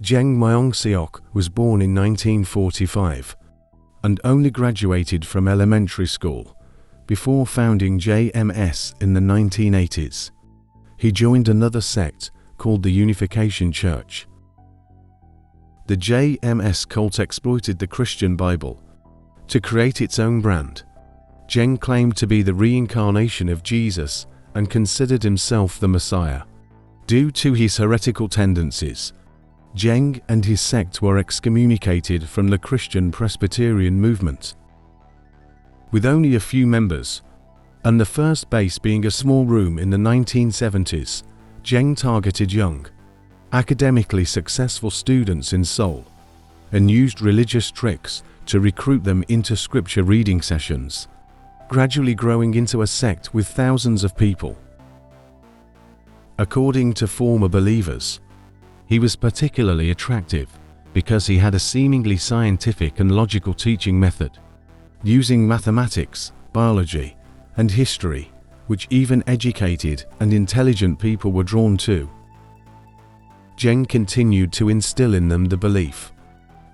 Jung Myung Seok was born in 1945 and only graduated from elementary school before founding JMS in the 1980s. He joined another sect called the Unification Church. The JMS cult exploited the Christian Bible to create its own brand. Jung claimed to be the reincarnation of Jesus and considered himself the Messiah. Due to his heretical tendencies, Jung and his sect were excommunicated from the Christian Presbyterian movement. With only a few members, and the first base being a small room in the 1970s, Jung targeted young, academically successful students in Seoul and used religious tricks to recruit them into scripture reading sessions, gradually growing into a sect with thousands of people. According to former believers, he was particularly attractive because he had a seemingly scientific and logical teaching method, using mathematics, biology, and history, which even educated and intelligent people were drawn to. Jung continued to instill in them the belief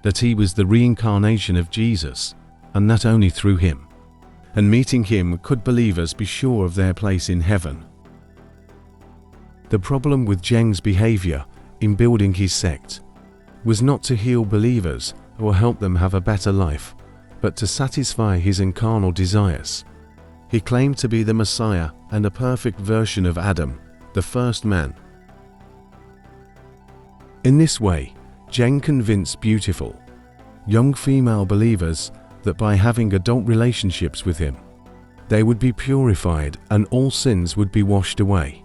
that he was the reincarnation of Jesus, and that only through him, and meeting him, could believers be sure of their place in heaven. The problem with Jung's behavior in building his sect was not to heal believers or help them have a better life, but to satisfy his carnal desires. He claimed to be the Messiah and a perfect version of Adam, the first man. In this way, Jung convinced beautiful, young female believers that by having adult relationships with him, they would be purified and all sins would be washed away.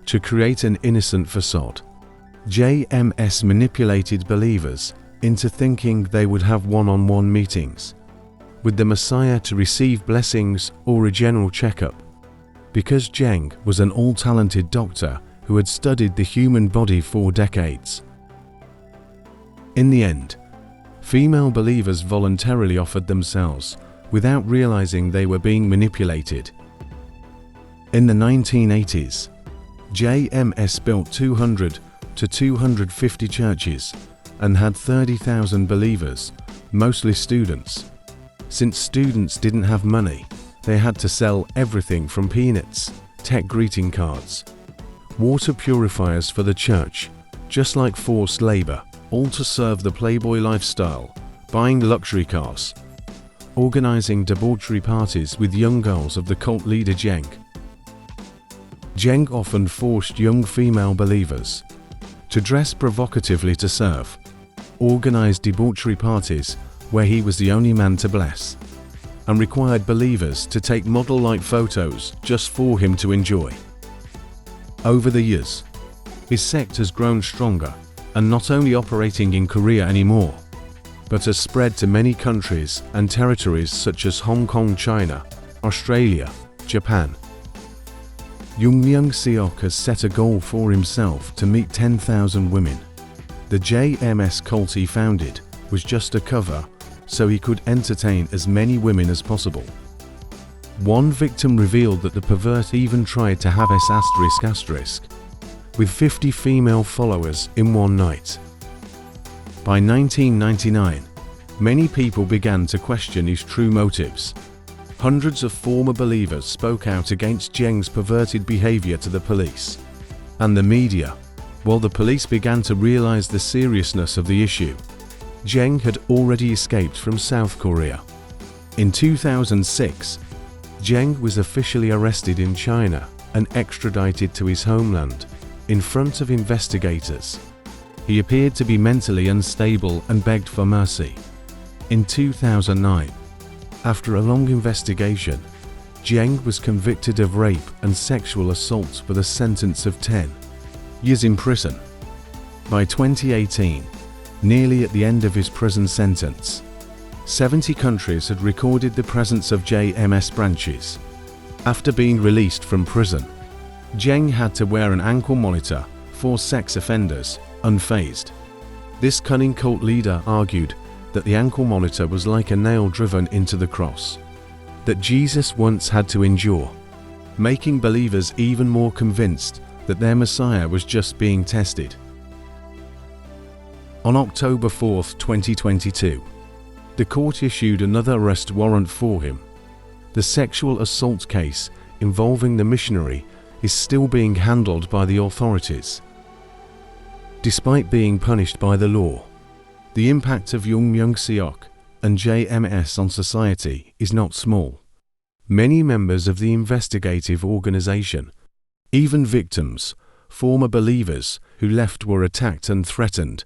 To create an innocent facade, JMS manipulated believers into thinking they would have one-on-one meetings with the Messiah to receive blessings or a general checkup, because Jung was an all-talented doctor who had studied the human body for decades. In the end, female believers voluntarily offered themselves without realizing they were being manipulated. In the 1980s, JMS built 200 to 250 churches and had 30,000 believers, mostly students. Since students didn't have money, they had to sell everything from peanuts, tech greeting cards, water purifiers for the church, just like forced labor, all to serve the playboy lifestyle, buying luxury cars, organizing debauchery parties with young girls of the cult leader Jung. Jung often forced young female believers to dress provocatively to serve, organize debauchery parties where he was the only man to bless, and required believers to take model-like photos just for him to enjoy. Over the years, his sect has grown stronger and not only operating in Korea anymore, but has spread to many countries and territories such as Hong Kong, China, Australia, Japan. Jung Myung Seok has set a goal for himself to meet 10,000 women. The JMS cult he founded was just a cover so he could entertain as many women as possible. One victim revealed that the pervert even tried to have S*** with 50 female followers in one night. By 1999, many people began to question his true motives. Hundreds of former believers spoke out against Jung's perverted behavior to the police and the media, while the police began to realize the seriousness of the issue. Jung had already escaped from South Korea. In 2006, Jung was officially arrested in China and extradited to his homeland in front of investigators. He appeared to be mentally unstable and begged for mercy. In 2009, after a long investigation, Jung was convicted of rape and sexual assault with a sentence of 10 years in prison. By 2018, nearly at the end of his prison sentence, 70 countries had recorded the presence of JMS branches. After being released from prison, Jung had to wear an ankle monitor for sex offenders, unfazed. This cunning cult leader argued that the ankle monitor was like a nail driven into the cross that Jesus once had to endure, making believers even more convinced that their Messiah was just being tested. On October 4, 2022, the court issued another arrest warrant for him. The sexual assault case involving the missionary is still being handled by the authorities. Despite being punished by the law, the impact of Jung Myung Seok and JMS on society is not small. Many members of the investigative organization, even victims, former believers who left, were attacked and threatened